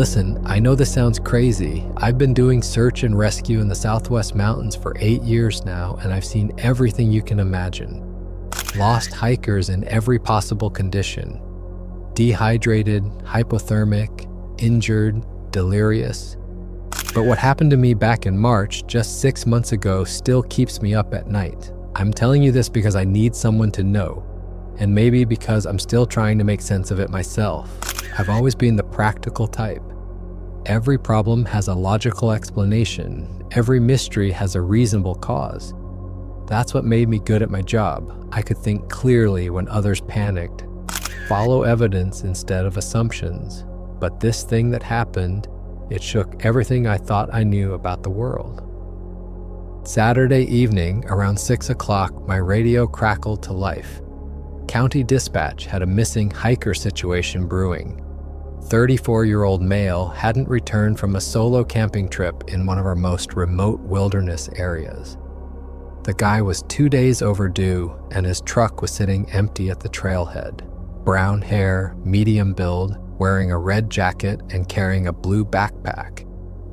Listen, I know this sounds crazy. I've been doing search and rescue in the Southwest Mountains for 8 years now, and I've seen everything you can imagine. Lost hikers in every possible condition. Dehydrated, hypothermic, injured, delirious. But what happened to me back in March, just 6 months ago, still keeps me up at night. I'm telling you this because I need someone to know, and maybe because I'm still trying to make sense of it myself. I've always been the practical type. Every problem has a logical explanation. Every mystery has a reasonable cause. That's what made me good at my job. I could think clearly when others panicked. Follow evidence instead of assumptions. But this thing that happened, it shook everything I thought I knew about the world. Saturday evening, around 6 o'clock, my radio crackled to life. County Dispatch had a missing hiker situation brewing. 34-year-old male hadn't returned from a solo camping trip in one of our most remote wilderness areas. The guy was 2 days overdue, and his truck was sitting empty at the trailhead. Brown hair, medium build, wearing a red jacket and carrying a blue backpack.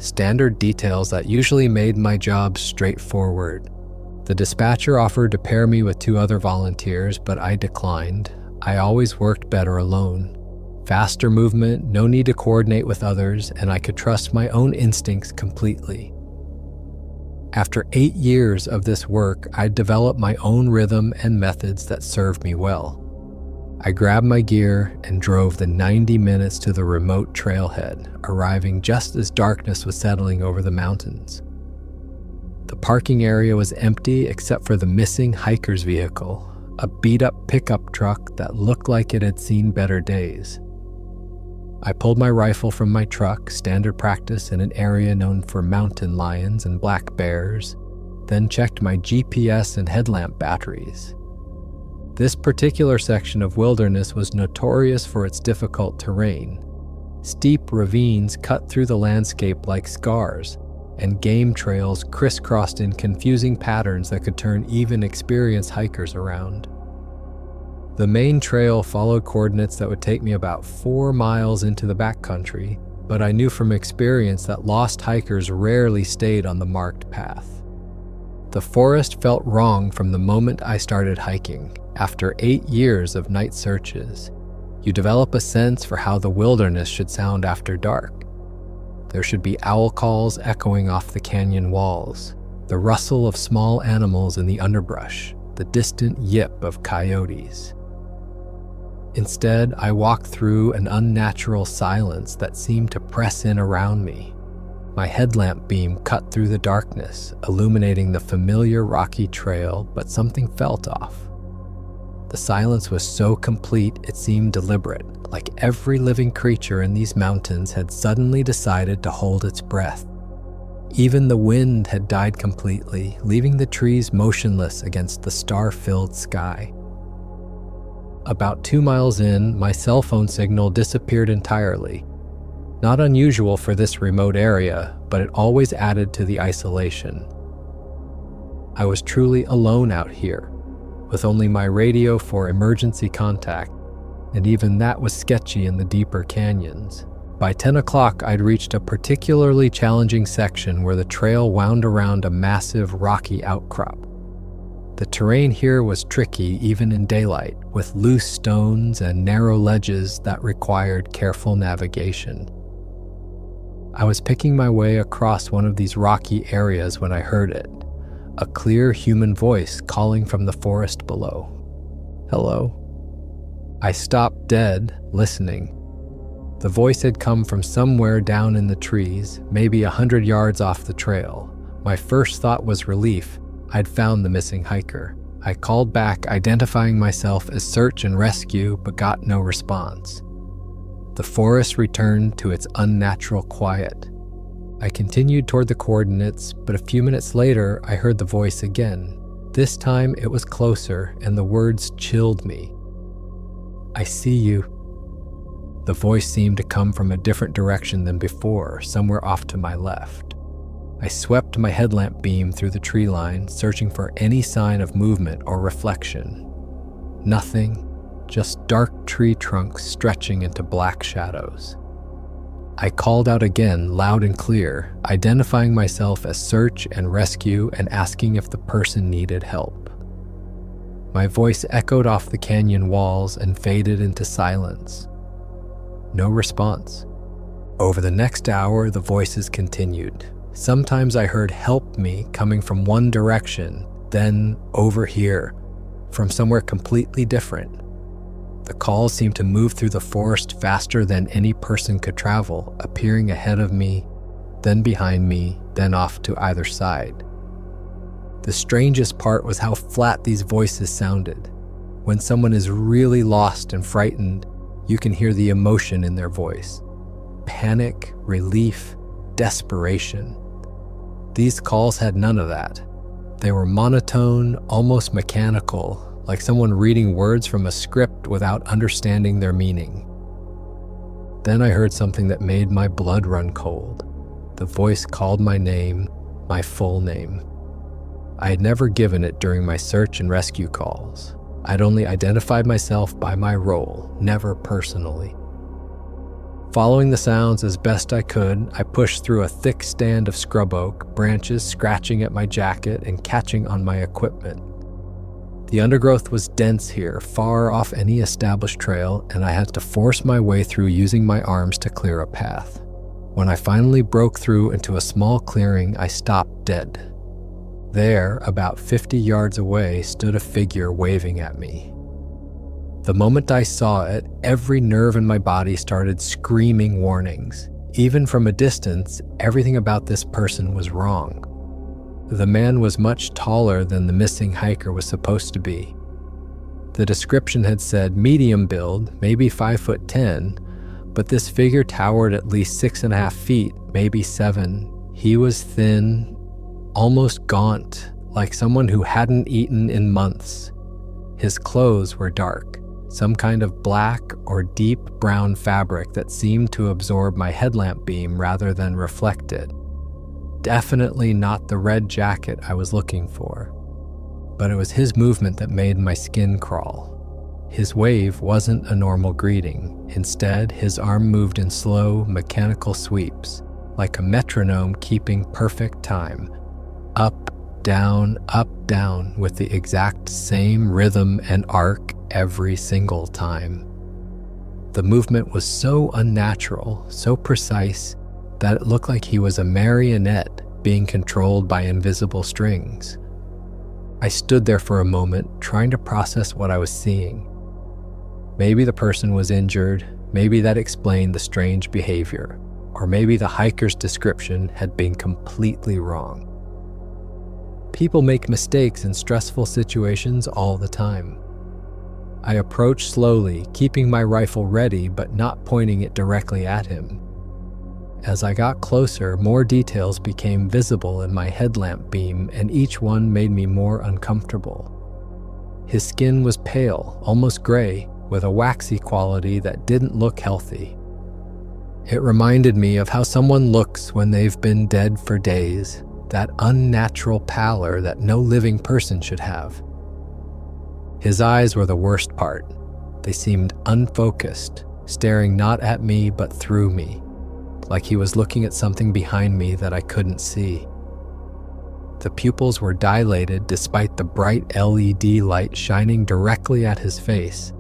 Standard details that usually made my job straightforward. The dispatcher offered to pair me with 2 other volunteers, but I declined. I always worked better alone. Faster movement, no need to coordinate with others, and I could trust my own instincts completely. After 8 years of this work, I'd developed my own rhythm and methods that served me well. I grabbed my gear and drove the 90 minutes to the remote trailhead, arriving just as darkness was settling over the mountains. The parking area was empty except for the missing hiker's vehicle, a beat-up pickup truck that looked like it had seen better days. I pulled my rifle from my truck, standard practice in an area known for mountain lions and black bears, then checked my GPS and headlamp batteries. This particular section of wilderness was notorious for its difficult terrain. Steep ravines cut through the landscape like scars, and game trails crisscrossed in confusing patterns that could turn even experienced hikers around. The main trail followed coordinates that would take me about 4 miles into the backcountry, but I knew from experience that lost hikers rarely stayed on the marked path. The forest felt wrong from the moment I started hiking. After 8 years of night searches, you develop a sense for how the wilderness should sound after dark. There should be owl calls echoing off the canyon walls, the rustle of small animals in the underbrush, the distant yip of coyotes. Instead, I walked through an unnatural silence that seemed to press in around me. My headlamp beam cut through the darkness, illuminating the familiar rocky trail, but something felt off. The silence was so complete it seemed deliberate, like every living creature in these mountains had suddenly decided to hold its breath. Even the wind had died completely, leaving the trees motionless against the star-filled sky. About 2 miles in, my cell phone signal disappeared entirely. Not unusual for this remote area, but it always added to the isolation. I was truly alone out here, with only my radio for emergency contact, and even that was sketchy in the deeper canyons. By 10 o'clock, I'd reached a particularly challenging section where the trail wound around a massive rocky outcrop. The terrain here was tricky even in daylight, with loose stones and narrow ledges that required careful navigation. I was picking my way across one of these rocky areas when I heard it, a clear human voice calling from the forest below. Hello. I stopped dead, listening. The voice had come from somewhere down in the trees, maybe 100 yards off the trail. My first thought was relief. I'd found the missing hiker. I called back, identifying myself as search and rescue, but got no response. The forest returned to its unnatural quiet. I continued toward the coordinates, but a few minutes later, I heard the voice again. This time, it was closer, and the words chilled me. I see you. The voice seemed to come from a different direction than before, somewhere off to my left. I swept my headlamp beam through the tree line, searching for any sign of movement or reflection. Nothing, just dark tree trunks stretching into black shadows. I called out again, loud and clear, identifying myself as search and rescue and asking if the person needed help. My voice echoed off the canyon walls and faded into silence. No response. Over the next hour, the voices continued. Sometimes I heard "help me" coming from one direction, then "over here," from somewhere completely different. The calls seemed to move through the forest faster than any person could travel, appearing ahead of me, then behind me, then off to either side. The strangest part was how flat these voices sounded. When someone is really lost and frightened, you can hear the emotion in their voice. Panic, relief, desperation. These calls had none of that. They were monotone, almost mechanical, like someone reading words from a script without understanding their meaning. Then I heard something that made my blood run cold. The voice called my name, my full name. I had never given it during my search and rescue calls. I'd only identified myself by my role, never personally. Following the sounds as best I could, I pushed through a thick stand of scrub oak, branches scratching at my jacket and catching on my equipment. The undergrowth was dense here, far off any established trail, and I had to force my way through using my arms to clear a path. When I finally broke through into a small clearing, I stopped dead. There, about 50 yards away, stood a figure waving at me. The moment I saw it, every nerve in my body started screaming warnings. Even from a distance, everything about this person was wrong. The man was much taller than the missing hiker was supposed to be. The description had said medium build, maybe 5'10", but this figure towered at least 6.5 feet, maybe 7. He was thin, almost gaunt, like someone who hadn't eaten in months. His clothes were dark, some kind of black or deep brown fabric that seemed to absorb my headlamp beam rather than reflect it. Definitely not the red jacket I was looking for. But it was his movement that made my skin crawl. His wave wasn't a normal greeting. Instead, his arm moved in slow, mechanical sweeps, like a metronome keeping perfect time. Up, down, with the exact same rhythm and arc every single time. The movement was so unnatural, so precise, that it looked like he was a marionette being controlled by invisible strings. I stood there for a moment, trying to process what I was seeing. Maybe the person was injured, maybe that explained the strange behavior, or maybe the hiker's description had been completely wrong. People make mistakes in stressful situations all the time. I approached slowly, keeping my rifle ready but not pointing it directly at him. As I got closer, more details became visible in my headlamp beam, and each one made me more uncomfortable. His skin was pale, almost gray, with a waxy quality that didn't look healthy. It reminded me of how someone looks when they've been dead for days, that unnatural pallor that no living person should have. His eyes were the worst part. They seemed unfocused, staring not at me but through me, like he was looking at something behind me that I couldn't see. The pupils were dilated despite the bright LED light shining directly at his face,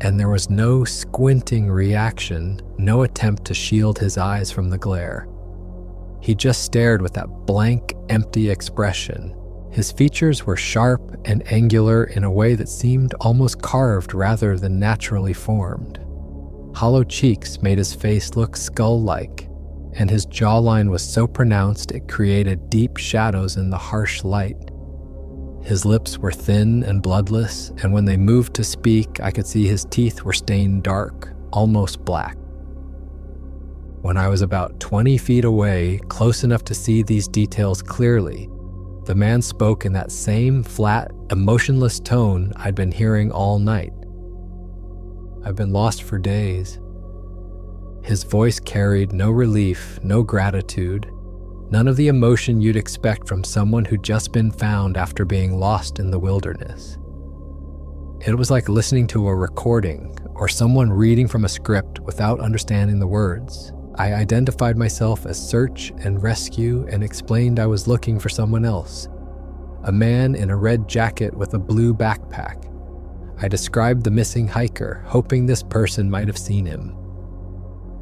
and there was no squinting reaction, no attempt to shield his eyes from the glare. He just stared with that blank, empty expression. His features were sharp and angular in a way that seemed almost carved rather than naturally formed. Hollow cheeks made his face look skull-like, and his jawline was so pronounced it created deep shadows in the harsh light. His lips were thin and bloodless, and when they moved to speak, I could see his teeth were stained dark, almost black. When I was about 20 feet away, close enough to see these details clearly, the man spoke in that same flat, emotionless tone I'd been hearing all night. I've been lost for days. His voice carried no relief, no gratitude, none of the emotion you'd expect from someone who'd just been found after being lost in the wilderness. It was like listening to a recording or someone reading from a script without understanding the words. I identified myself as search and rescue and explained I was looking for someone else, a man in a red jacket with a blue backpack. I described the missing hiker, hoping this person might have seen him.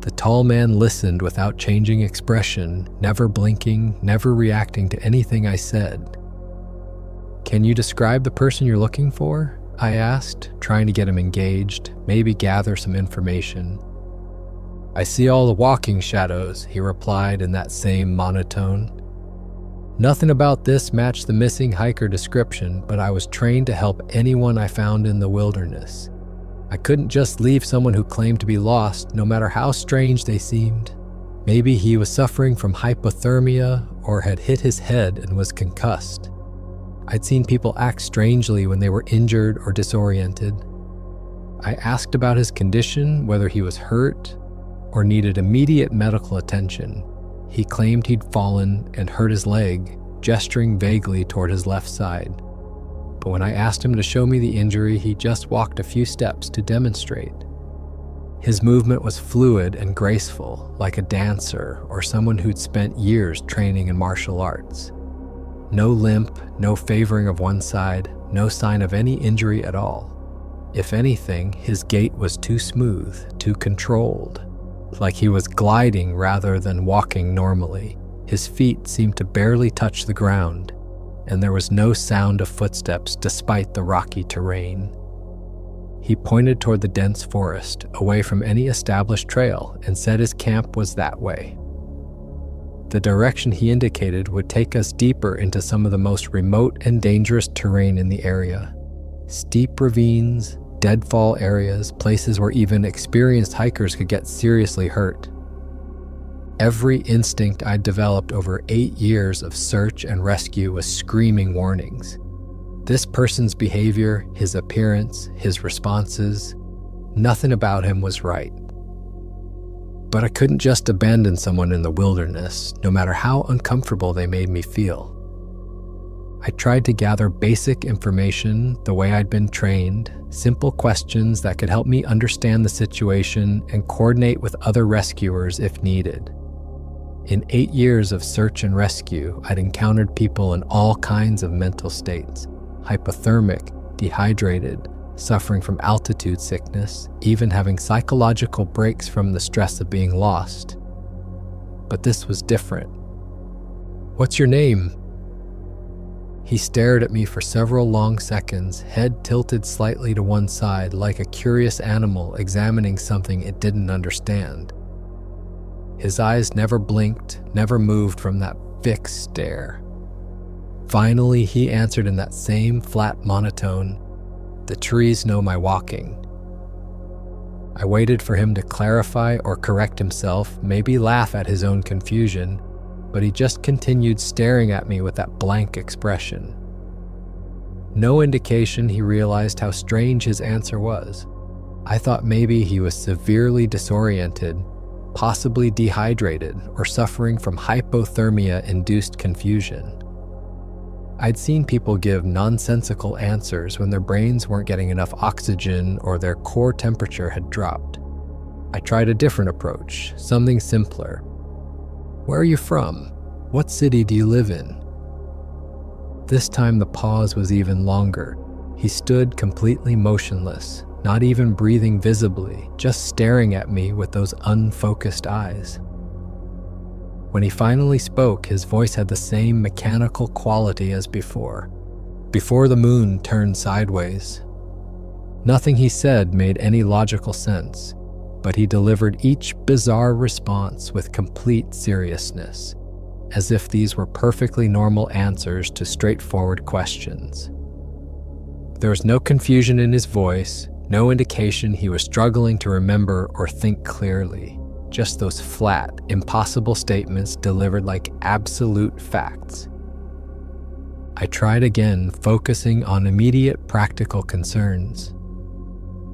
The tall man listened without changing expression, never blinking, never reacting to anything I said. "Can you describe the person you're looking for?" I asked, trying to get him engaged, maybe gather some information. "I see all the walking shadows," he replied in that same monotone. Nothing about this matched the missing hiker description, but I was trained to help anyone I found in the wilderness. I couldn't just leave someone who claimed to be lost, no matter how strange they seemed. Maybe he was suffering from hypothermia or had hit his head and was concussed. I'd seen people act strangely when they were injured or disoriented. I asked about his condition, whether he was hurt or needed immediate medical attention. He claimed he'd fallen and hurt his leg, gesturing vaguely toward his left side. But when I asked him to show me the injury, he just walked a few steps to demonstrate. His movement was fluid and graceful, like a dancer or someone who'd spent years training in martial arts. No limp, no favoring of one side, no sign of any injury at all. If anything, his gait was too smooth, too controlled, like he was gliding rather than walking normally. His feet seemed to barely touch the ground, and there was no sound of footsteps despite the rocky terrain. He pointed toward the dense forest, away from any established trail, and said his camp was that way. The direction he indicated would take us deeper into some of the most remote and dangerous terrain in the area. Steep ravines, deadfall areas, places where even experienced hikers could get seriously hurt. Every instinct I'd developed over 8 years of search and rescue was screaming warnings. This person's behavior, his appearance, his responses, nothing about him was right. But I couldn't just abandon someone in the wilderness, no matter how uncomfortable they made me feel. I tried to gather basic information the way I'd been trained, simple questions that could help me understand the situation and coordinate with other rescuers if needed. In 8 years of search and rescue, I'd encountered people in all kinds of mental states: hypothermic, dehydrated, suffering from altitude sickness, even having psychological breaks from the stress of being lost. But this was different. "What's your name?" He stared at me for several long seconds, head tilted slightly to one side like a curious animal examining something it didn't understand. His eyes never blinked, never moved from that fixed stare. Finally, he answered in that same flat monotone, "The trees know my walking." I waited for him to clarify or correct himself, maybe laugh at his own confusion, but he just continued staring at me with that blank expression. No indication he realized how strange his answer was. I thought maybe he was severely disoriented, possibly dehydrated, or suffering from hypothermia-induced confusion. I'd seen people give nonsensical answers when their brains weren't getting enough oxygen or their core temperature had dropped. I tried a different approach, something simpler. "Where are you from? What city do you live in?" This time the pause was even longer. He stood completely motionless, not even breathing visibly, just staring at me with those unfocused eyes. When he finally spoke, his voice had the same mechanical quality as before the moon turned sideways. Nothing he said made any logical sense, but he delivered each bizarre response with complete seriousness, as if these were perfectly normal answers to straightforward questions. There was no confusion in his voice, no indication he was struggling to remember or think clearly. Just those flat, impossible statements delivered like absolute facts. I tried again, focusing on immediate practical concerns.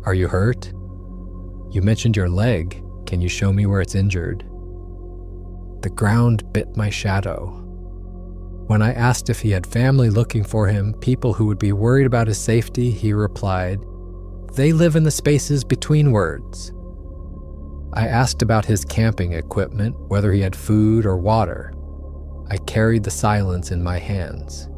"Are you hurt? You mentioned your leg. Can you show me where it's injured?" The ground bit my shadow. When I asked if he had family looking for him, people who would be worried about his safety, he replied, "They live in the spaces between words." I asked about his camping equipment, whether he had food or water. I carried the silence in my hands.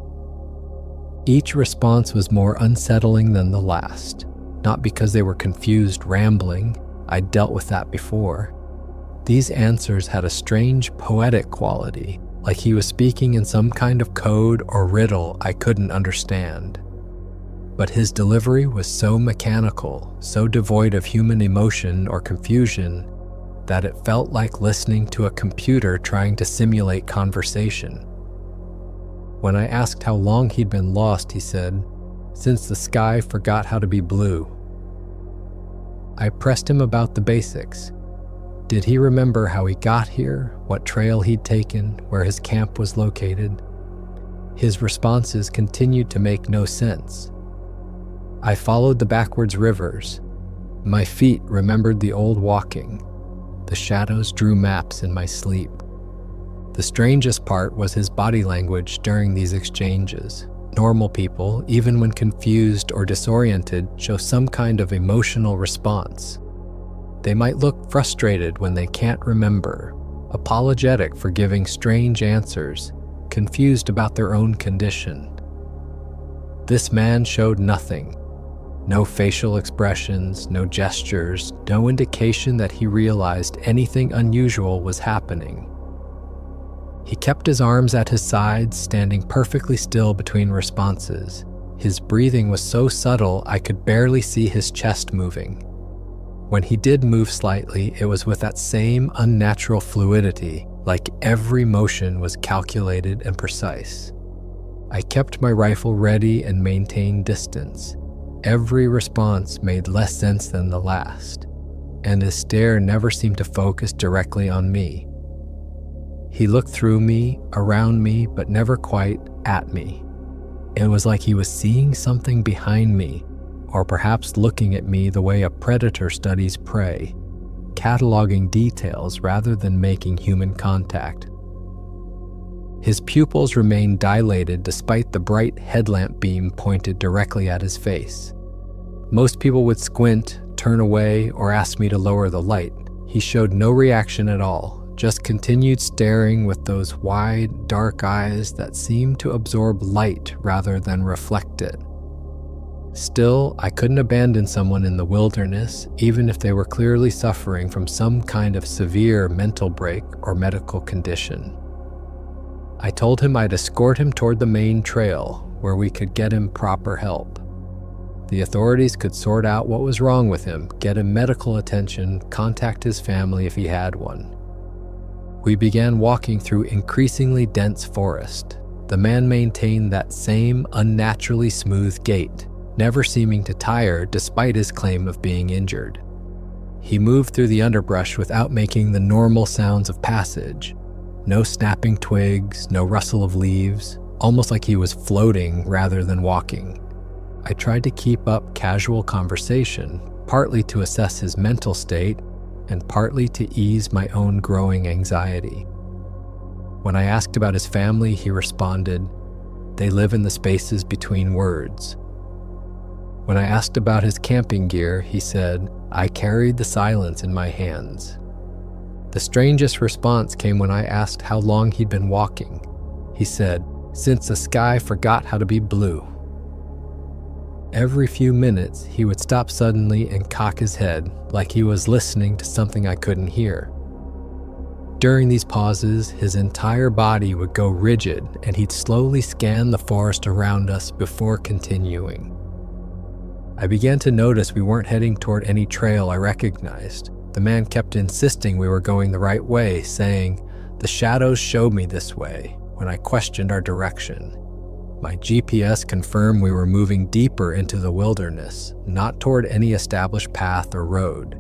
Each response was more unsettling than the last, not because they were confused rambling. I'd dealt with that before. These answers had a strange poetic quality, like he was speaking in some kind of code or riddle I couldn't understand. But his delivery was so mechanical, so devoid of human emotion or confusion, that it felt like listening to a computer trying to simulate conversation. When I asked how long he'd been lost, he said, "Since the sky forgot how to be blue." I pressed him about the basics. Did he remember how he got here, what trail he'd taken, where his camp was located? His responses continued to make no sense. I followed the backwards rivers. My feet remembered the old walking. The shadows drew maps in my sleep. The strangest part was his body language during these exchanges. Normal people, even when confused or disoriented, show some kind of emotional response. They might look frustrated when they can't remember, apologetic for giving strange answers, confused about their own condition. This man showed nothing. No facial expressions, no gestures, no indication that he realized anything unusual was happening. He kept his arms at his sides, standing perfectly still between responses. His breathing was so subtle I could barely see his chest moving. When he did move slightly, it was with that same unnatural fluidity, like every motion was calculated and precise. I kept my rifle ready and maintained distance. Every response made less sense than the last, and his stare never seemed to focus directly on me. He looked through me, around me, but never quite at me. It was like he was seeing something behind me, or perhaps looking at me the way a predator studies prey, cataloging details rather than making human contact. His pupils remained dilated despite the bright headlamp beam pointed directly at his face. Most people would squint, turn away, or ask me to lower the light. He showed no reaction at all, just continued staring with those wide, dark eyes that seemed to absorb light rather than reflect it. Still, I couldn't abandon someone in the wilderness, even if they were clearly suffering from some kind of severe mental break or medical condition. I told him I'd escort him toward the main trail, where we could get him proper help. The authorities could sort out what was wrong with him, get him medical attention, contact his family if he had one. We began walking through increasingly dense forest. The man maintained that same unnaturally smooth gait, never seeming to tire despite his claim of being injured. He moved through the underbrush without making the normal sounds of passage. No snapping twigs, no rustle of leaves, almost like he was floating rather than walking. I tried to keep up casual conversation, partly to assess his mental state and partly to ease my own growing anxiety. When I asked about his family, he responded, "They live in the spaces between words." When I asked about his camping gear, he said, "I carried the silence in my hands." The strangest response came when I asked how long he'd been walking. He said, "Since the sky forgot how to be blue." Every few minutes, he would stop suddenly and cock his head, like he was listening to something I couldn't hear. During these pauses, his entire body would go rigid, and he'd slowly scan the forest around us before continuing. I began to notice we weren't heading toward any trail I recognized. The man kept insisting we were going the right way, saying, "The shadows showed me this way," when I questioned our direction. My GPS confirmed we were moving deeper into the wilderness, not toward any established path or road.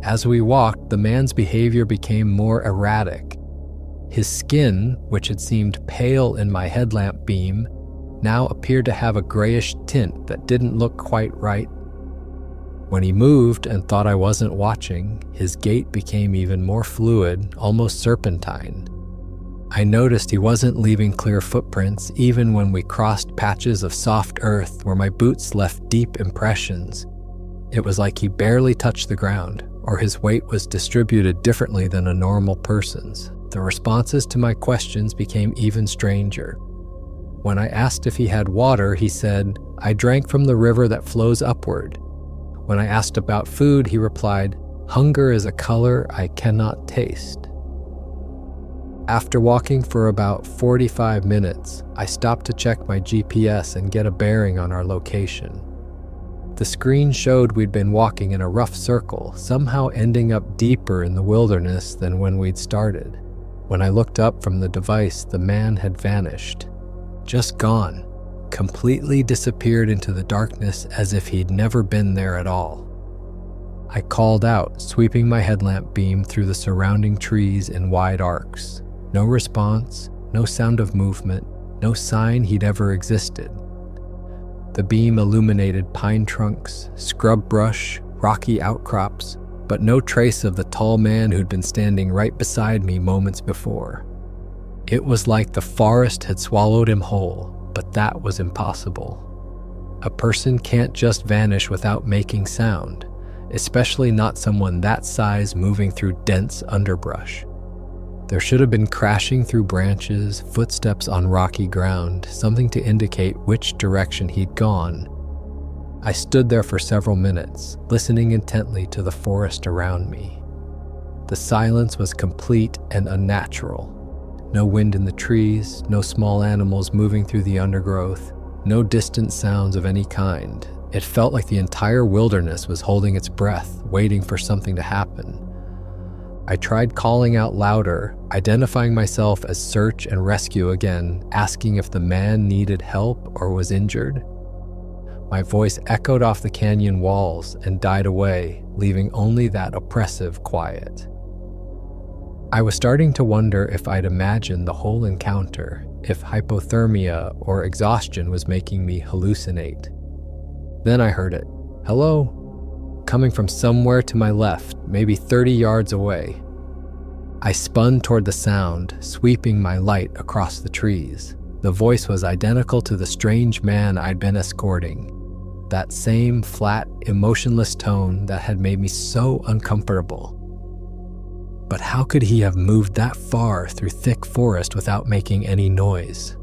As we walked, the man's behavior became more erratic. His skin, which had seemed pale in my headlamp beam, now appeared to have a grayish tint that didn't look quite right. When he moved and thought I wasn't watching, his gait became even more fluid, almost serpentine. I noticed he wasn't leaving clear footprints even when we crossed patches of soft earth where my boots left deep impressions. It was like he barely touched the ground, or his weight was distributed differently than a normal person's. The responses to my questions became even stranger. When I asked if he had water, he said, "I drank from the river that flows upward." When I asked about food, he replied, "Hunger is a color I cannot taste." After walking for about 45 minutes, I stopped to check my GPS and get a bearing on our location. The screen showed we'd been walking in a rough circle, somehow ending up deeper in the wilderness than when we'd started. When I looked up from the device, the man had vanished. Just gone, completely disappeared into the darkness as if he'd never been there at all. I called out, sweeping my headlamp beam through the surrounding trees in wide arcs. No response, no sound of movement, no sign he'd ever existed. The beam illuminated pine trunks, scrub brush, rocky outcrops, but no trace of the tall man who'd been standing right beside me moments before. It was like the forest had swallowed him whole, but that was impossible. A person can't just vanish without making sound, especially not someone that size moving through dense underbrush. There should have been crashing through branches, footsteps on rocky ground, something to indicate which direction he'd gone. I stood there for several minutes, listening intently to the forest around me. The silence was complete and unnatural. No wind in the trees, no small animals moving through the undergrowth, no distant sounds of any kind. It felt like the entire wilderness was holding its breath, waiting for something to happen. I tried calling out louder, identifying myself as search and rescue again, asking if the man needed help or was injured. My voice echoed off the canyon walls and died away, leaving only that oppressive quiet. I was starting to wonder if I'd imagined the whole encounter, if hypothermia or exhaustion was making me hallucinate. Then I heard it. "Hello?" coming from somewhere to my left, maybe 30 yards away. I spun toward the sound, sweeping my light across the trees. The voice was identical to the strange man I'd been escorting. That same flat, emotionless tone that had made me so uncomfortable. But how could he have moved that far through thick forest without making any noise?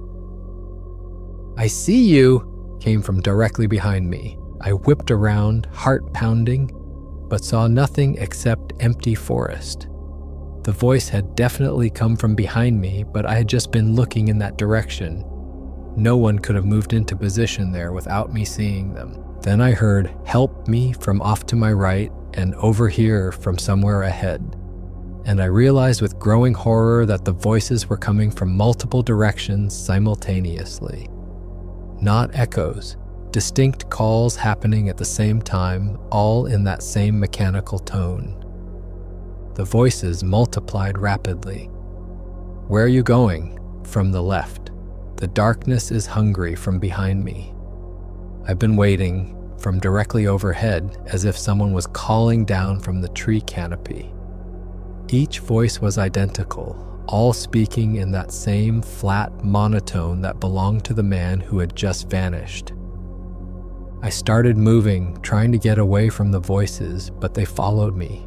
"I see you," came from directly behind me. I whipped around, heart pounding, but saw nothing except empty forest. The voice had definitely come from behind me, but I had just been looking in that direction. No one could have moved into position there without me seeing them. Then I heard "help me" from off to my right and "over here" from somewhere ahead. And I realized with growing horror that the voices were coming from multiple directions simultaneously. Not echoes. Distinct calls happening at the same time, all in that same mechanical tone. The voices multiplied rapidly. "Where are you going?" from the left. "The darkness is hungry" from behind me. "I've been waiting" from directly overhead, as if someone was calling down from the tree canopy. Each voice was identical, all speaking in that same flat monotone that belonged to the man who had just vanished. I started moving, trying to get away from the voices, but they followed me.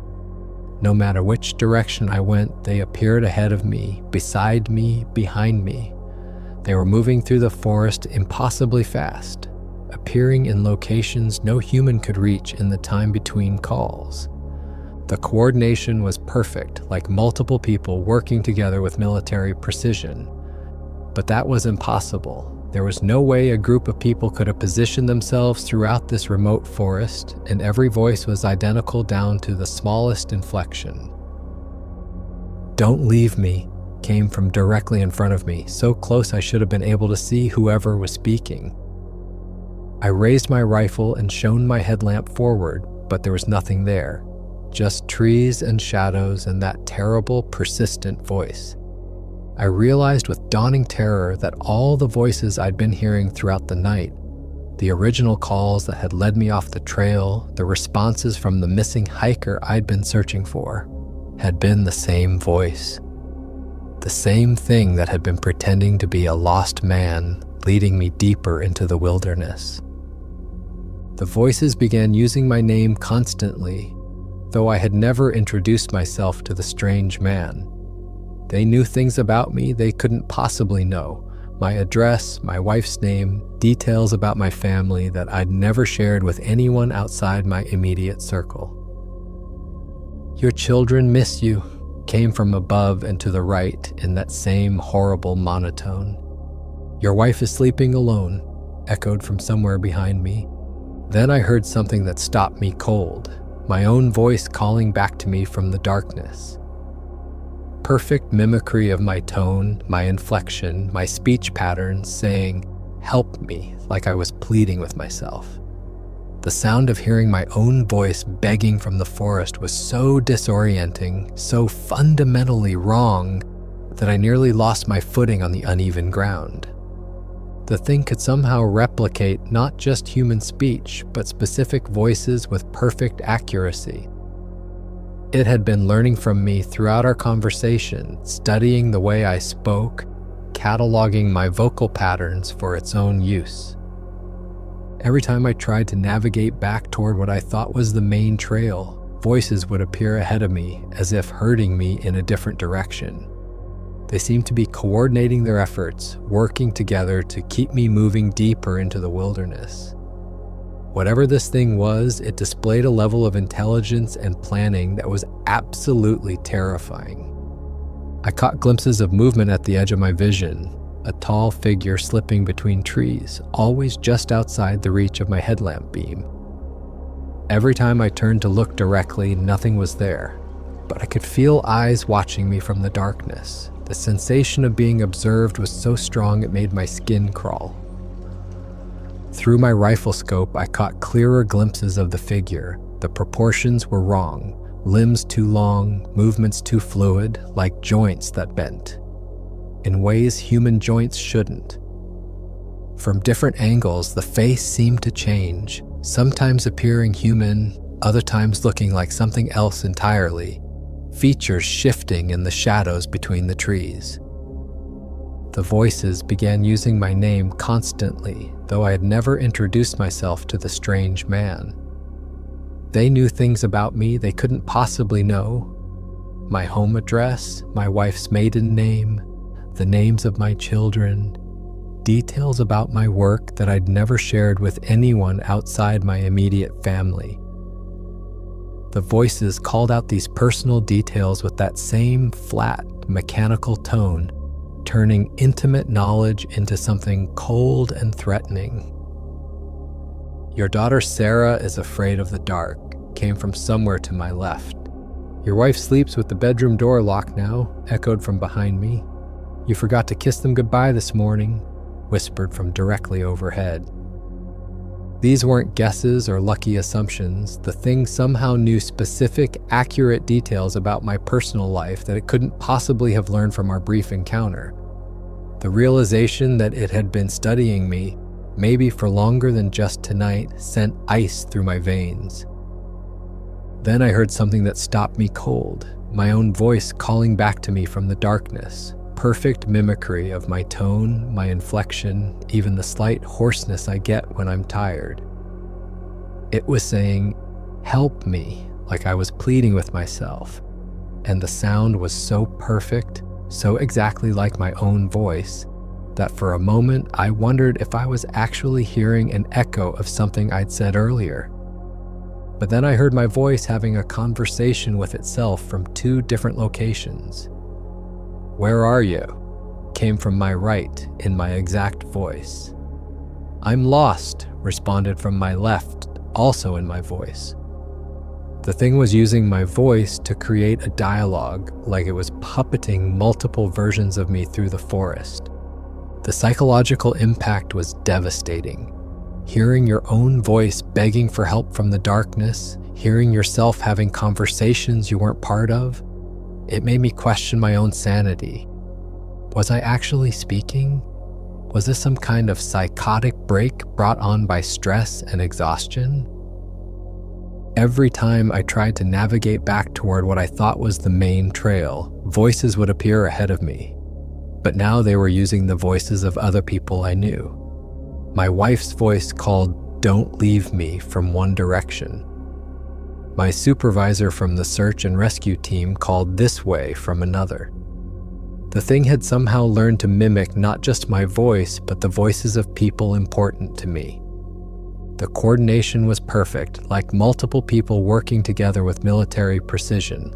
No matter which direction I went, they appeared ahead of me, beside me, behind me. They were moving through the forest impossibly fast, appearing in locations no human could reach in the time between calls. The coordination was perfect, like multiple people working together with military precision. But that was impossible. There was no way a group of people could have positioned themselves throughout this remote forest, and every voice was identical down to the smallest inflection. "Don't leave me," came from directly in front of me, so close I should have been able to see whoever was speaking. I raised my rifle and shone my headlamp forward, but there was nothing there. Just trees and shadows and that terrible, persistent voice. I realized with dawning terror that all the voices I'd been hearing throughout the night, the original calls that had led me off the trail, the responses from the missing hiker I'd been searching for, had been the same voice. The same thing that had been pretending to be a lost man, leading me deeper into the wilderness. The voices began using my name constantly, though I had never introduced myself to the strange man. They knew things about me they couldn't possibly know. My address, my wife's name, details about my family that I'd never shared with anyone outside my immediate circle. "Your children miss you," came from above and to the right in that same horrible monotone. "Your wife is sleeping alone," echoed from somewhere behind me. Then I heard something that stopped me cold, my own voice calling back to me from the darkness. Perfect mimicry of my tone, my inflection, my speech patterns, saying, "Help me," like I was pleading with myself. The sound of hearing my own voice begging from the forest was so disorienting, so fundamentally wrong, that I nearly lost my footing on the uneven ground. The thing could somehow replicate not just human speech, but specific voices with perfect accuracy. It had been learning from me throughout our conversation, studying the way I spoke, cataloging my vocal patterns for its own use. Every time I tried to navigate back toward what I thought was the main trail, voices would appear ahead of me as if herding me in a different direction. They seemed to be coordinating their efforts, working together to keep me moving deeper into the wilderness. Whatever this thing was, it displayed a level of intelligence and planning that was absolutely terrifying. I caught glimpses of movement at the edge of my vision, a tall figure slipping between trees, always just outside the reach of my headlamp beam. Every time I turned to look directly, nothing was there, but I could feel eyes watching me from the darkness. The sensation of being observed was so strong it made my skin crawl. Through my rifle scope, I caught clearer glimpses of the figure. The proportions were wrong, limbs too long, movements too fluid, like joints that bent, in ways human joints shouldn't. From different angles, the face seemed to change, sometimes appearing human, other times looking like something else entirely, features shifting in the shadows between the trees. The voices began using my name constantly, though I had never introduced myself to the strange man. They knew things about me they couldn't possibly know. My home address, my wife's maiden name, the names of my children, details about my work that I'd never shared with anyone outside my immediate family. The voices called out these personal details with that same flat, mechanical tone, turning intimate knowledge into something cold and threatening. "Your daughter Sarah is afraid of the dark," came from somewhere to my left. "Your wife sleeps with the bedroom door locked now," echoed from behind me. "You forgot to kiss them goodbye this morning," whispered from directly overhead. These weren't guesses or lucky assumptions. The thing somehow knew specific, accurate details about my personal life that it couldn't possibly have learned from our brief encounter. The realization that it had been studying me, maybe for longer than just tonight, sent ice through my veins. Then I heard something that stopped me cold, my own voice calling back to me from the darkness. Perfect mimicry of my tone, my inflection, even the slight hoarseness I get when I'm tired. It was saying, "Help me," like I was pleading with myself. And the sound was so perfect, so exactly like my own voice, that for a moment I wondered if I was actually hearing an echo of something I'd said earlier. But then I heard my voice having a conversation with itself from two different locations. "Where are you?" came from my right in my exact voice. "I'm lost," responded from my left, also in my voice. The thing was using my voice to create a dialogue, like it was puppeting multiple versions of me through the forest. The psychological impact was devastating. Hearing your own voice begging for help from the darkness, hearing yourself having conversations you weren't part of, it made me question my own sanity. Was I actually speaking? Was this some kind of psychotic break brought on by stress and exhaustion? Every time I tried to navigate back toward what I thought was the main trail, voices would appear ahead of me. But now they were using the voices of other people I knew. My wife's voice called, "Don't leave me," from one direction. My supervisor from the search and rescue team called this way from another. The thing had somehow learned to mimic not just my voice, but the voices of people important to me. The coordination was perfect, like multiple people working together with military precision,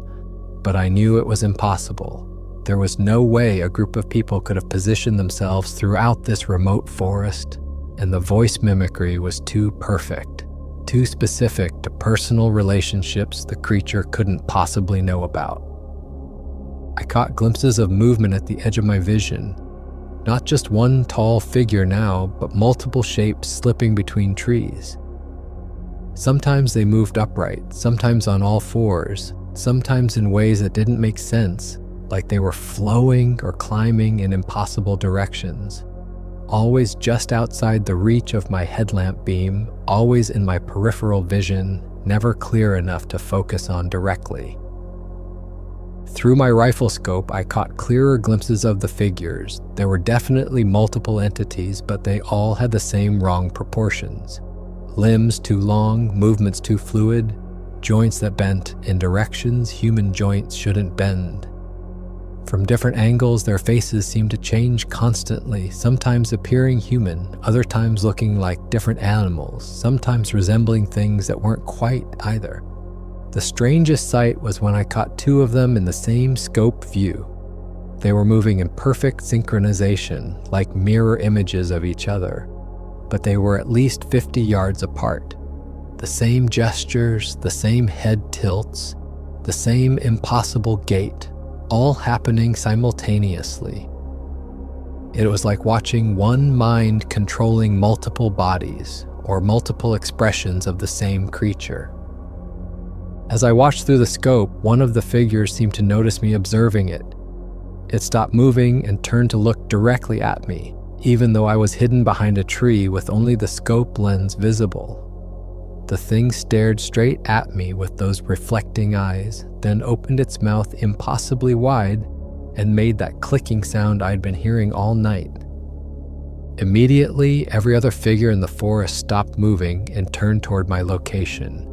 but I knew it was impossible. There was no way a group of people could have positioned themselves throughout this remote forest, and the voice mimicry was too perfect, too specific to personal relationships the creature couldn't possibly know about. I caught glimpses of movement at the edge of my vision, not just one tall figure now, but multiple shapes slipping between trees. Sometimes they moved upright, sometimes on all fours, sometimes in ways that didn't make sense, like they were flowing or climbing in impossible directions. Always just outside the reach of my headlamp beam, always in my peripheral vision, never clear enough to focus on directly. Through my rifle scope, I caught clearer glimpses of the figures. There were definitely multiple entities, but they all had the same wrong proportions. Limbs too long, movements too fluid, joints that bent in directions human joints shouldn't bend. From different angles, their faces seemed to change constantly, sometimes appearing human, other times looking like different animals, sometimes resembling things that weren't quite either. The strangest sight was when I caught two of them in the same scope view. They were moving in perfect synchronization, like mirror images of each other, but they were at least 50 yards apart. The same gestures, the same head tilts, the same impossible gait, all happening simultaneously. It was like watching one mind controlling multiple bodies, or multiple expressions of the same creature. As I watched through the scope, one of the figures seemed to notice me observing it. It stopped moving and turned to look directly at me, even though I was hidden behind a tree with only the scope lens visible. The thing stared straight at me with those reflecting eyes, then opened its mouth impossibly wide and made that clicking sound I'd been hearing all night. Immediately, every other figure in the forest stopped moving and turned toward my location.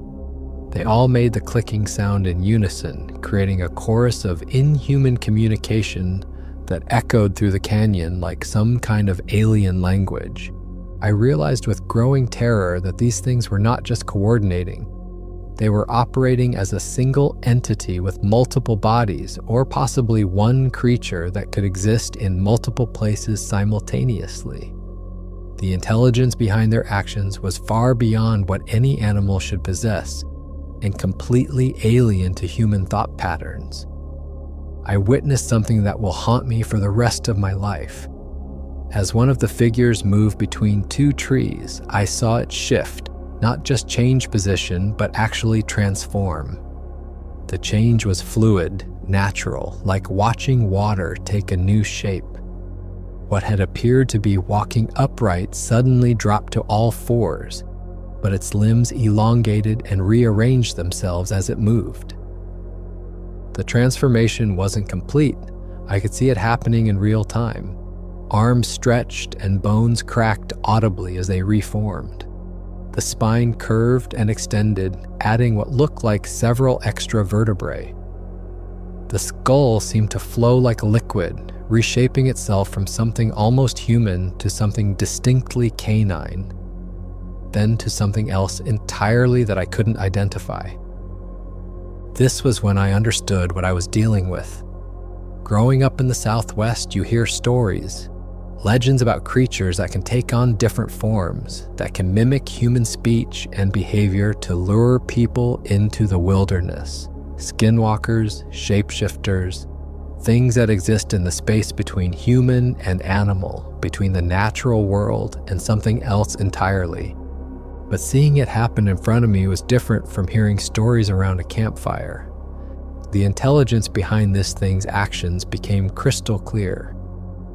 They all made the clicking sound in unison, creating a chorus of inhuman communication that echoed through the canyon like some kind of alien language. I realized with growing terror that these things were not just coordinating. They were operating as a single entity with multiple bodies, or possibly one creature that could exist in multiple places simultaneously. The intelligence behind their actions was far beyond what any animal should possess, and completely alien to human thought patterns. I witnessed something that will haunt me for the rest of my life. As one of the figures moved between two trees, I saw it shift, not just change position, but actually transform. The change was fluid, natural, like watching water take a new shape. What had appeared to be walking upright suddenly dropped to all fours, but its limbs elongated and rearranged themselves as it moved. The transformation wasn't complete. I could see it happening in real time. Arms stretched and bones cracked audibly as they reformed. The spine curved and extended, adding what looked like several extra vertebrae. The skull seemed to flow like liquid, reshaping itself from something almost human to something distinctly canine, then to something else entirely that I couldn't identify. This was when I understood what I was dealing with. Growing up in the Southwest, you hear stories, legends about creatures that can take on different forms, that can mimic human speech and behavior to lure people into the wilderness. Skinwalkers, shapeshifters, things that exist in the space between human and animal, between the natural world and something else entirely. But seeing it happen in front of me was different from hearing stories around a campfire. The intelligence behind this thing's actions became crystal clear.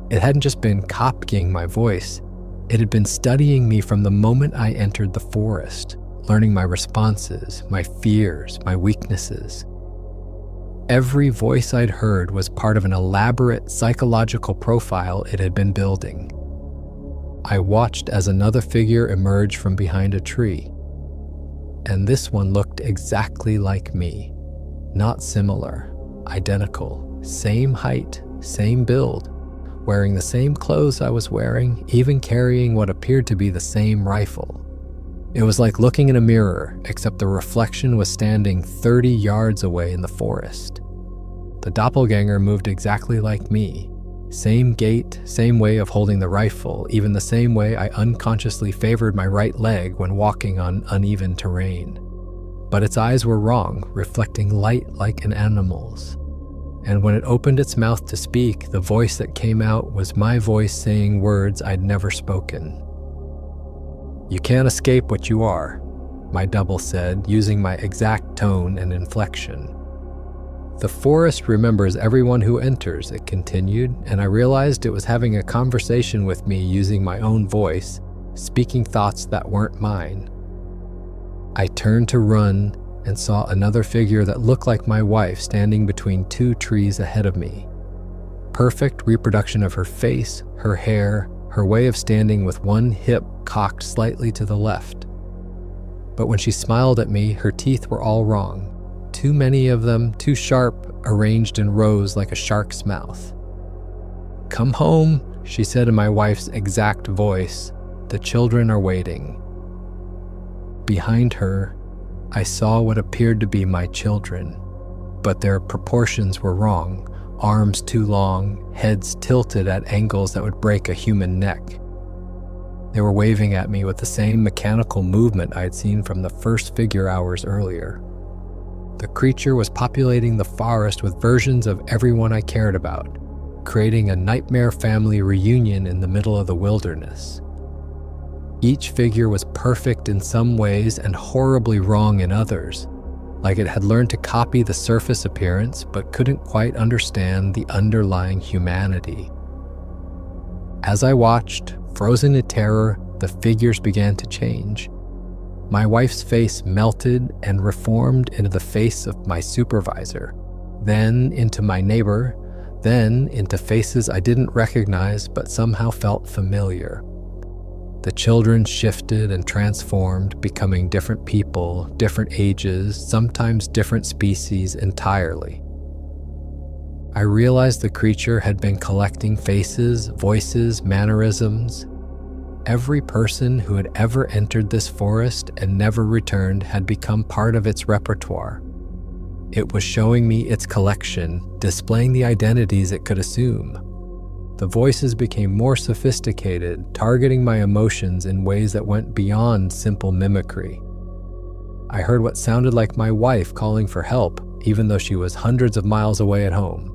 It hadn't just been copying my voice, it had been studying me from the moment I entered the forest, learning my responses, my fears, my weaknesses. Every voice I'd heard was part of an elaborate psychological profile it had been building. I watched as another figure emerged from behind a tree. and this one looked exactly like me. Not similar, identical, same height, same build, wearing the same clothes I was wearing, even carrying what appeared to be the same rifle. It was like looking in a mirror, except the reflection was standing 30 yards away in the forest. The doppelganger moved exactly like me. Same gait, same way of holding the rifle, even the same way I unconsciously favored my right leg when walking on uneven terrain. But its eyes were wrong, reflecting light like an animal's. And when it opened its mouth to speak, the voice that came out was my voice saying words I'd never spoken. "You can't escape what you are," my double said, using my exact tone and inflection. "The forest remembers everyone who enters," it continued, and I realized it was having a conversation with me using my own voice, speaking thoughts that weren't mine. I turned to run and saw another figure that looked like my wife standing between two trees ahead of me. Perfect reproduction of her face, her hair, her way of standing with one hip cocked slightly to the left. But when she smiled at me, her teeth were all wrong. Too many of them, too sharp, arranged in rows like a shark's mouth. "Come home," she said in my wife's exact voice. "The children are waiting." Behind her, I saw what appeared to be my children, but their proportions were wrong. Arms too long, heads tilted at angles that would break a human neck. They were waving at me with the same mechanical movement I had seen from the first figure hours earlier. The creature was populating the forest with versions of everyone I cared about, creating a nightmare family reunion in the middle of the wilderness. Each figure was perfect in some ways and horribly wrong in others, like it had learned to copy the surface appearance but couldn't quite understand the underlying humanity. As I watched, frozen in terror, the figures began to change. My wife's face melted and reformed into the face of my supervisor, then into my neighbor, then into faces I didn't recognize but somehow felt familiar. The children shifted and transformed, becoming different people, different ages, sometimes different species entirely. I realized the creature had been collecting faces, voices, mannerisms. Every person who had ever entered this forest and never returned had become part of its repertoire. It was showing me its collection, displaying the identities it could assume. The voices became more sophisticated, targeting my emotions in ways that went beyond simple mimicry. I heard what sounded like my wife calling for help, even though she was hundreds of miles away at home.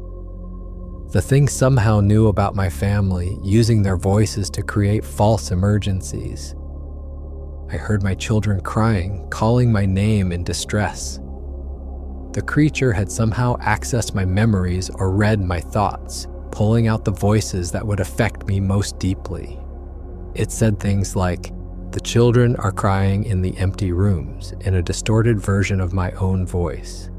The thing somehow knew about my family, using their voices to create false emergencies. I heard my children crying, calling my name in distress. The creature had somehow accessed my memories or read my thoughts, pulling out the voices that would affect me most deeply. It said things like, "The children are crying in the empty rooms," in a distorted version of my own voice.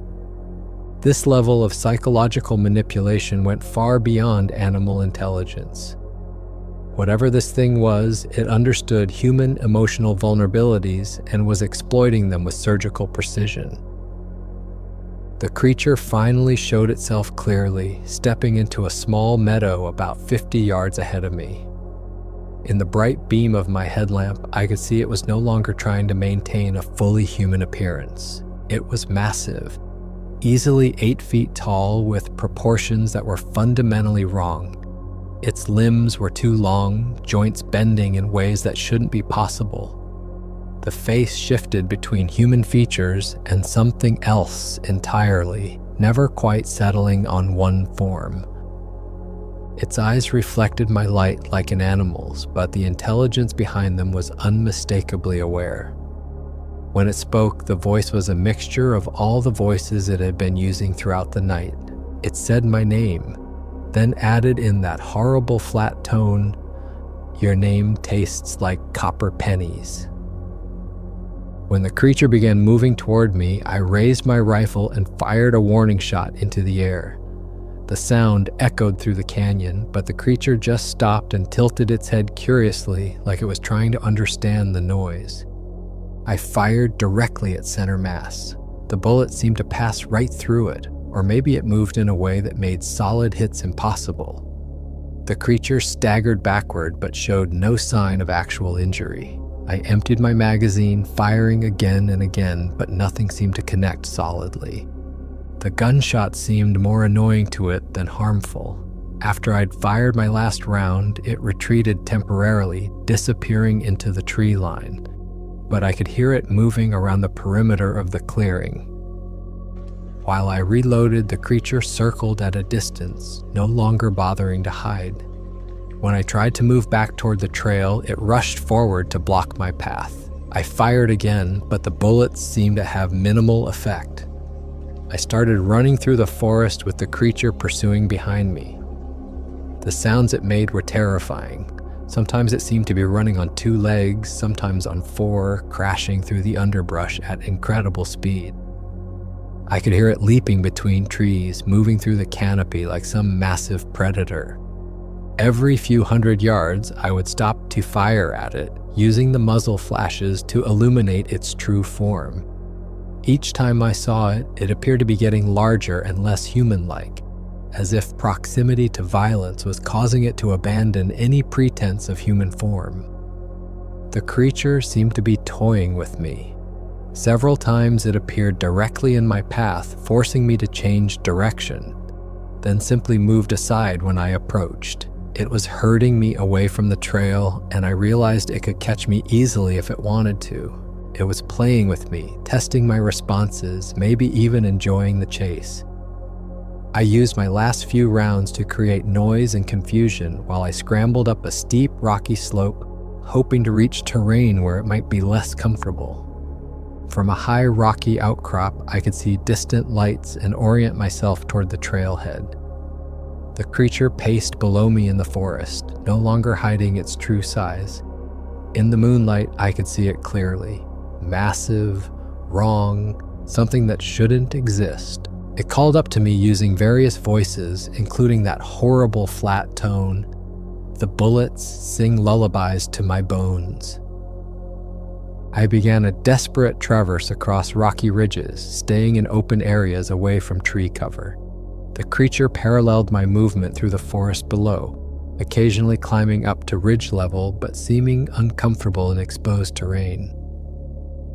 This level of psychological manipulation went far beyond animal intelligence. Whatever this thing was, it understood human emotional vulnerabilities and was exploiting them with surgical precision. The creature finally showed itself clearly, stepping into a small meadow about 50 yards ahead of me. In the bright beam of my headlamp, I could see it was no longer trying to maintain a fully human appearance. It was massive, easily 8 feet tall with proportions that were fundamentally wrong. Its limbs were too long, joints bending in ways that shouldn't be possible. The face shifted between human features and something else entirely, never quite settling on one form. Its eyes reflected my light like an animal's, but the intelligence behind them was unmistakably aware. When it spoke, the voice was a mixture of all the voices it had been using throughout the night. It said my name, then added in that horrible flat tone, "Your name tastes like copper pennies." When the creature began moving toward me, I raised my rifle and fired a warning shot into the air. The sound echoed through the canyon, but the creature just stopped and tilted its head curiously, like it was trying to understand the noise. I fired directly at center mass. The bullet seemed to pass right through it, or maybe it moved in a way that made solid hits impossible. The creature staggered backward but showed no sign of actual injury. I emptied my magazine, firing again and again, but nothing seemed to connect solidly. The gunshot seemed more annoying to it than harmful. After I'd fired my last round, it retreated temporarily, disappearing into the tree line, but I could hear it moving around the perimeter of the clearing. While I reloaded, the creature circled at a distance, no longer bothering to hide. When I tried to move back toward the trail, it rushed forward to block my path. I fired again, but the bullets seemed to have minimal effect. I started running through the forest with the creature pursuing behind me. The sounds it made were terrifying. Sometimes it seemed to be running on 2 legs, sometimes on 4, crashing through the underbrush at incredible speed. I could hear it leaping between trees, moving through the canopy like some massive predator. Every few hundred yards, I would stop to fire at it, using the muzzle flashes to illuminate its true form. Each time I saw it, it appeared to be getting larger and less human-like, as if proximity to violence was causing it to abandon any pretense of human form. The creature seemed to be toying with me. Several times it appeared directly in my path, forcing me to change direction, then simply moved aside when I approached. It was herding me away from the trail, and I realized it could catch me easily if it wanted to. It was playing with me, testing my responses, maybe even enjoying the chase. I used my last few rounds to create noise and confusion while I scrambled up a steep, rocky slope, hoping to reach terrain where it might be less comfortable. From a high, rocky outcrop, I could see distant lights and orient myself toward the trailhead. The creature paced below me in the forest, no longer hiding its true size. In the moonlight, I could see it clearly. Massive, wrong, something that shouldn't exist. It called up to me using various voices, including that horrible flat tone. The bullets sing lullabies to my bones. I began a desperate traverse across rocky ridges, staying in open areas away from tree cover. The creature paralleled my movement through the forest below, occasionally climbing up to ridge level but seeming uncomfortable in exposed terrain.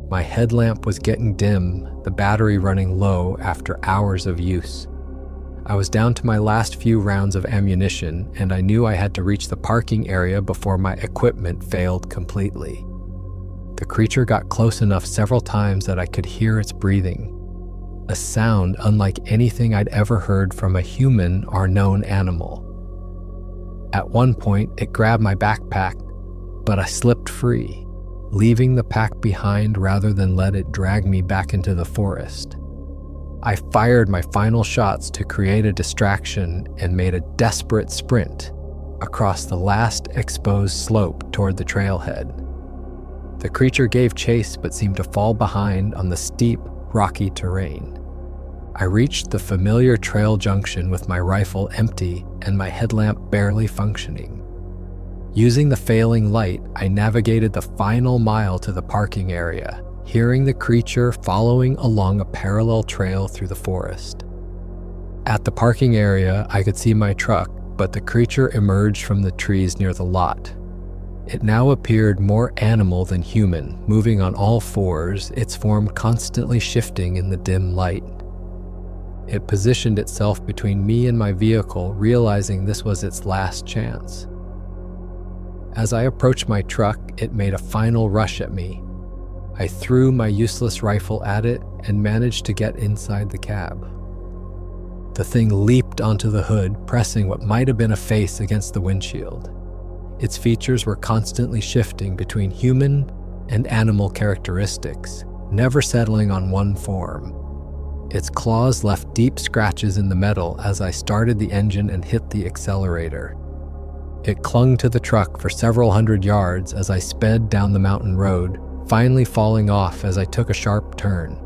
My headlamp was getting dim, the battery running low after hours of use. I was down to my last few rounds of ammunition, and I knew I had to reach the parking area before my equipment failed completely. The creature got close enough several times that I could hear its breathing, a sound unlike anything I'd ever heard from a human or known animal. At one point, it grabbed my backpack, but I slipped free, leaving the pack behind rather than let it drag me back into the forest. I fired my final shots to create a distraction and made a desperate sprint across the last exposed slope toward the trailhead. The creature gave chase but seemed to fall behind on the steep, rocky terrain. I reached the familiar trail junction with my rifle empty and my headlamp barely functioning. Using the failing light, I navigated the final mile to the parking area, hearing the creature following along a parallel trail through the forest. At the parking area, I could see my truck, but the creature emerged from the trees near the lot. It now appeared more animal than human, moving on all fours, its form constantly shifting in the dim light. It positioned itself between me and my vehicle, realizing this was its last chance. As I approached my truck, it made a final rush at me. I threw my useless rifle at it and managed to get inside the cab. The thing leaped onto the hood, pressing what might have been a face against the windshield. Its features were constantly shifting between human and animal characteristics, never settling on one form. Its claws left deep scratches in the metal as I started the engine and hit the accelerator. It clung to the truck for several hundred yards as I sped down the mountain road, finally falling off as I took a sharp turn.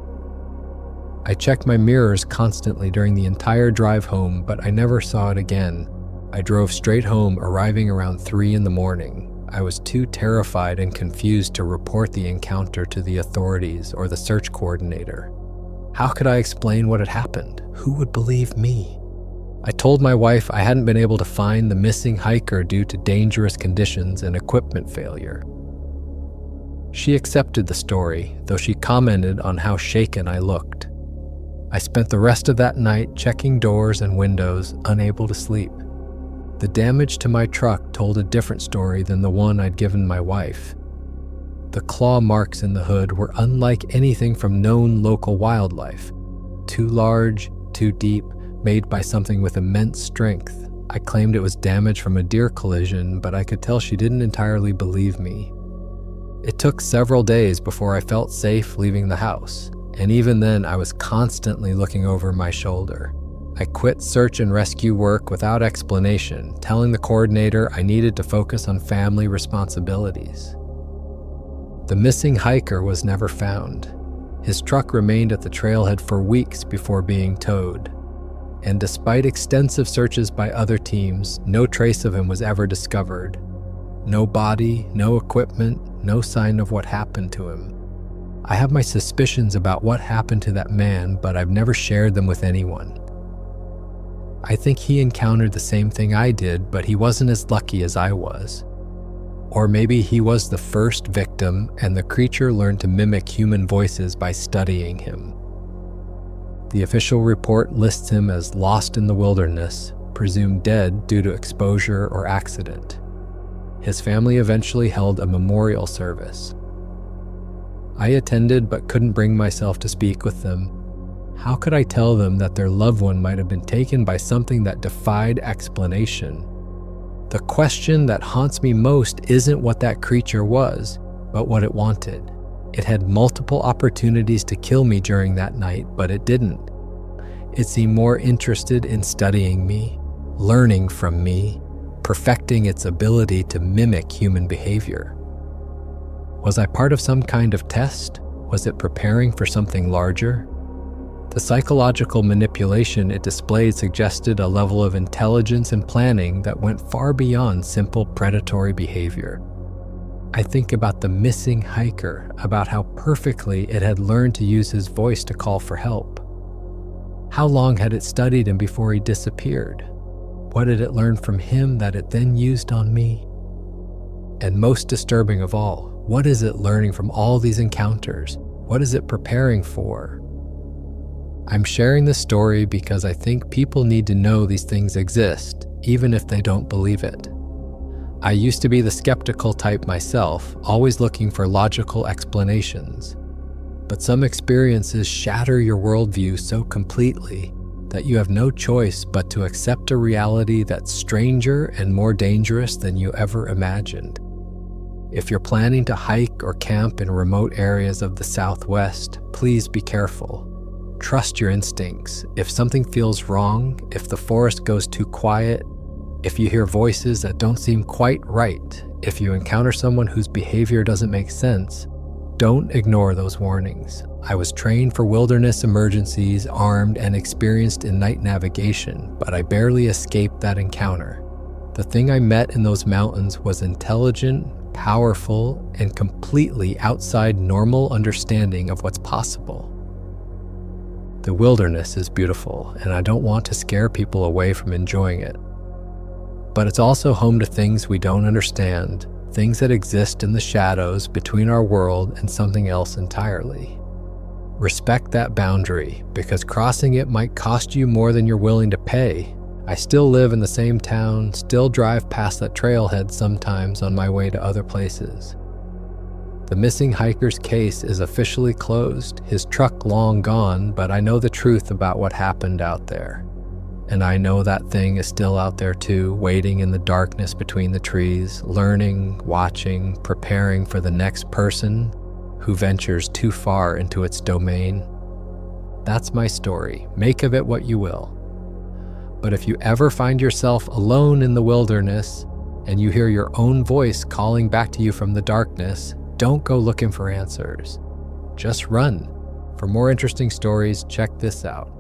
I checked my mirrors constantly during the entire drive home, but I never saw it again. I drove straight home, arriving around 3 in the morning. I was too terrified and confused to report the encounter to the authorities or the search coordinator. How could I explain what had happened? Who would believe me? I told my wife I hadn't been able to find the missing hiker due to dangerous conditions and equipment failure. She accepted the story, though she commented on how shaken I looked. I spent the rest of that night checking doors and windows, unable to sleep. The damage to my truck told a different story than the one I'd given my wife. The claw marks in the hood were unlike anything from known local wildlife. Too large, too deep, made by something with immense strength. I claimed it was damage from a deer collision, but I could tell she didn't entirely believe me. It took several days before I felt safe leaving the house, and even then I was constantly looking over my shoulder. I quit search and rescue work without explanation, telling the coordinator I needed to focus on family responsibilities. The missing hiker was never found. His truck remained at the trailhead for weeks before being towed. And despite extensive searches by other teams, no trace of him was ever discovered. No body, no equipment, no sign of what happened to him. I have my suspicions about what happened to that man, but I've never shared them with anyone. I think he encountered the same thing I did, but he wasn't as lucky as I was. Or maybe he was the first victim and the creature learned to mimic human voices by studying him. The official report lists him as lost in the wilderness, presumed dead due to exposure or accident. His family eventually held a memorial service. I attended but couldn't bring myself to speak with them. How could I tell them that their loved one might have been taken by something that defied explanation? The question that haunts me most isn't what that creature was, but what it wanted. It had multiple opportunities to kill me during that night, but it didn't. It seemed more interested in studying me, learning from me, perfecting its ability to mimic human behavior. Was I part of some kind of test? Was it preparing for something larger? The psychological manipulation it displayed suggested a level of intelligence and planning that went far beyond simple predatory behavior. I think about the missing hiker, about how perfectly it had learned to use his voice to call for help. How long had it studied him before he disappeared? What did it learn from him that it then used on me? And most disturbing of all, what is it learning from all these encounters? What is it preparing for? I'm sharing this story because I think people need to know these things exist, even if they don't believe it. I used to be the skeptical type myself, always looking for logical explanations. But some experiences shatter your worldview so completely that you have no choice but to accept a reality that's stranger and more dangerous than you ever imagined. If you're planning to hike or camp in remote areas of the Southwest, please be careful. Trust your instincts. If something feels wrong, if the forest goes too quiet, if you hear voices that don't seem quite right, if you encounter someone whose behavior doesn't make sense, don't ignore those warnings. I was trained for wilderness emergencies, armed and experienced in night navigation, but I barely escaped that encounter. The thing I met in those mountains was intelligent, powerful, and completely outside normal understanding of what's possible. The wilderness is beautiful, and I don't want to scare people away from enjoying it. But it's also home to things we don't understand, things that exist in the shadows between our world and something else entirely. Respect that boundary, because crossing it might cost you more than you're willing to pay. I still live in the same town, still drive past that trailhead sometimes on my way to other places. The missing hiker's case is officially closed, his truck long gone, but I know the truth about what happened out there. And I know that thing is still out there too, waiting in the darkness between the trees, learning, watching, preparing for the next person who ventures too far into its domain. That's my story. Make of it what you will. But if you ever find yourself alone in the wilderness and you hear your own voice calling back to you from the darkness, don't go looking for answers. Just run. For more interesting stories, check this out.